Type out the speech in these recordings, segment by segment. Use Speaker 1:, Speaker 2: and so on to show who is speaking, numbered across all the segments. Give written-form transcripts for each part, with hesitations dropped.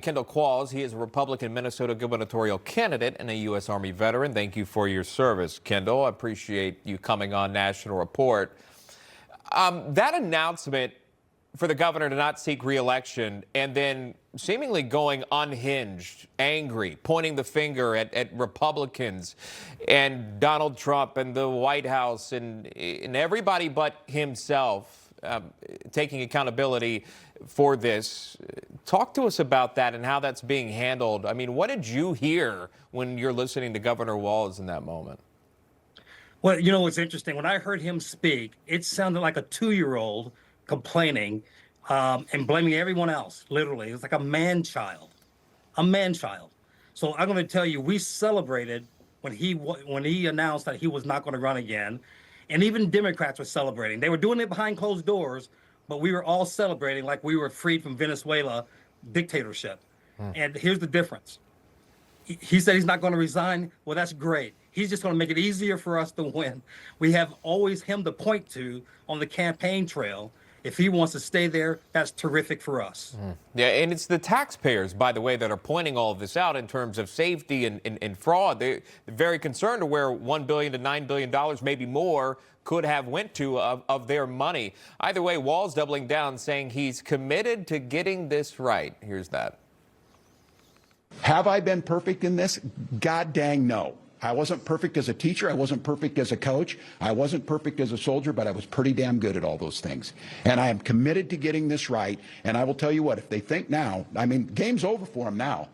Speaker 1: Kendall Qualls, he is a Republican Minnesota gubernatorial candidate and a U.S. Army veteran. Thank you for your service, Kendall. I appreciate you coming on National Report. That announcement for the governor to not seek re-election and then seemingly going unhinged, angry, pointing the finger at Republicans and Donald Trump and the White House and everybody but himself, taking accountability for this. Talk to us about that and how that's being handled. I mean, what did you hear when you're listening to Governor Walz in that moment?
Speaker 2: Well, you know what's interesting? When I heard him speak, it sounded like a 2-year-old complaining and blaming everyone else. Literally, it's like a man-child, a man-child. So I'm going to tell you, we celebrated when he announced that he was not going to run again, and even Democrats were celebrating. They were doing it behind closed doors, but we were all celebrating like we were freed from Venezuela dictatorship. And here's the difference. He said he's not going to resign. Well, that's great. He's just going to make it easier for us to win. We have always him to point to on the campaign trail. If he wants to stay there, that's terrific for us.
Speaker 1: Yeah, and it's the taxpayers, by the way, that are pointing all of this out in terms of safety and fraud. They're very concerned to where $1 billion to $9 billion, maybe more, could have went to of their money. Either way, Walz doubling down, saying he's committed to getting this right. Here's that.
Speaker 3: Have I been perfect in this? God dang no. I wasn't perfect as a teacher. I wasn't perfect as a coach. I wasn't perfect as a soldier, but I was pretty damn good at all those things. And I am committed to getting this right. And I will tell you what, if they think now, I mean, game's over for them now.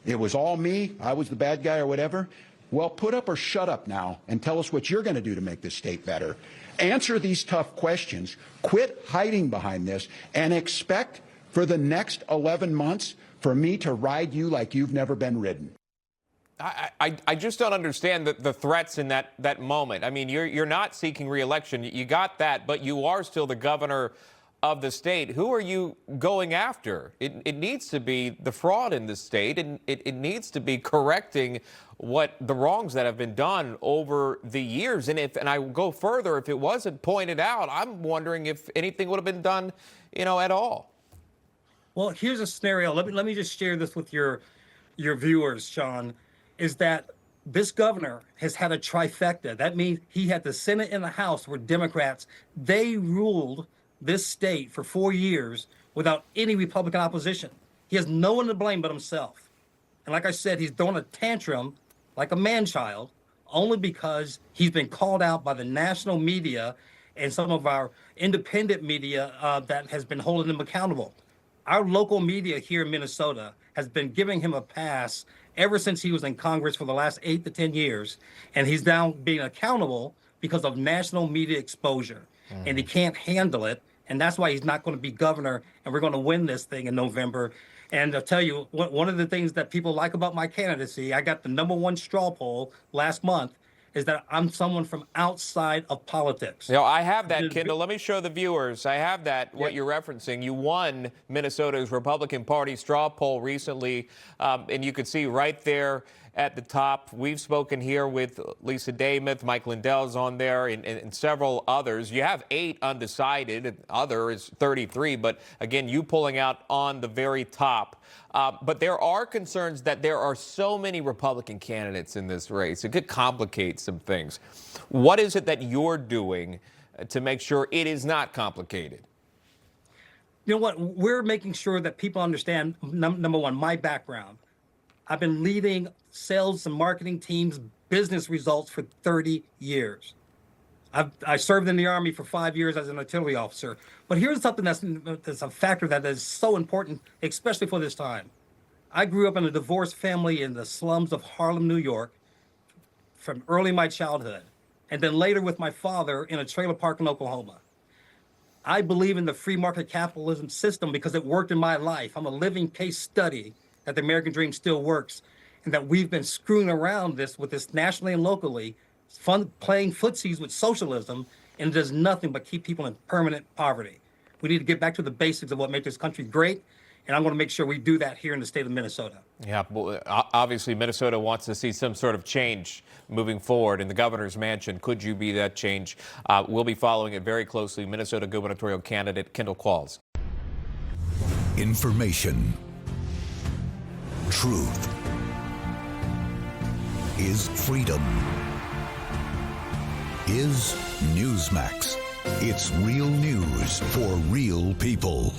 Speaker 3: It was all me. I was the bad guy or whatever. Well, put up or shut up now and tell us what you're going to do to make this state better. Answer these tough questions. Quit hiding behind this and expect for the next 11 months for me to ride you like you've never been ridden.
Speaker 1: I just don't understand the threats in that moment. I mean, you're not seeking re-election. You got that, but you are still the governor of the state. Who are you going after? It needs to be the fraud in the state, and it needs to be correcting what the wrongs that have been done over the years. And I will go further, if it wasn't pointed out, I'm wondering if anything would have been done, at all.
Speaker 2: Well, here's a scenario. Let me just share this with your viewers, Sean. Is that this governor has had a trifecta. That means he had the Senate and the House where Democrats, they ruled this state for 4 years without any Republican opposition. He has no one to blame but himself. And like I said, he's throwing a tantrum like a man-child only because he's been called out by the national media and some of our independent media that has been holding him accountable. Our local media here in Minnesota has been giving him a pass ever since he was in Congress for the last 8 to 10 years. And he's now being accountable because of national media exposure. And he can't handle it. And that's why he's not going to be governor. And we're going to win this thing in November. And I'll tell you, one of the things that people like about my candidacy, I got the #1 straw poll last month, is that I'm someone from outside of politics.
Speaker 1: I have that, Kendall. Let me show the viewers. I have that, what you're referencing. You won Minnesota's Republican Party straw poll recently, and you can see right there at the top. We've spoken here with Lisa Dameth, Mike Lindell's on there, and several others. You have 8 undecided. Other is 33, but again, you pulling out on the very top. But there are concerns that there are so many Republican candidates in this race. It could complicate some things. What is it that you're doing to make sure it is not complicated?
Speaker 2: You know what? We're making sure that people understand, number one, my background. I've been leading sales and marketing teams, business results for 30 years. I served in the Army for 5 years as an artillery officer. But here's something that's a factor that is so important, especially for this time. I grew up in a divorced family in the slums of Harlem, New York, from early my childhood, and then later with my father in a trailer park in Oklahoma. I believe in the free market capitalism system because it worked in my life. I'm a living case study that the American dream still works, and that we've been screwing around with this nationally and locally, playing footsies with socialism, and it does nothing but keep people in permanent poverty. We need to get back to the basics of what makes this country great, and I'm going to make sure we do that here in the state of Minnesota.
Speaker 1: Yeah, well, obviously Minnesota wants to see some sort of change moving forward in the governor's mansion. Could you be that change? We'll be following it very closely. Minnesota gubernatorial candidate Kendall Qualls.
Speaker 4: Information. truth is freedom. Is Newsmax. It's real news for real people.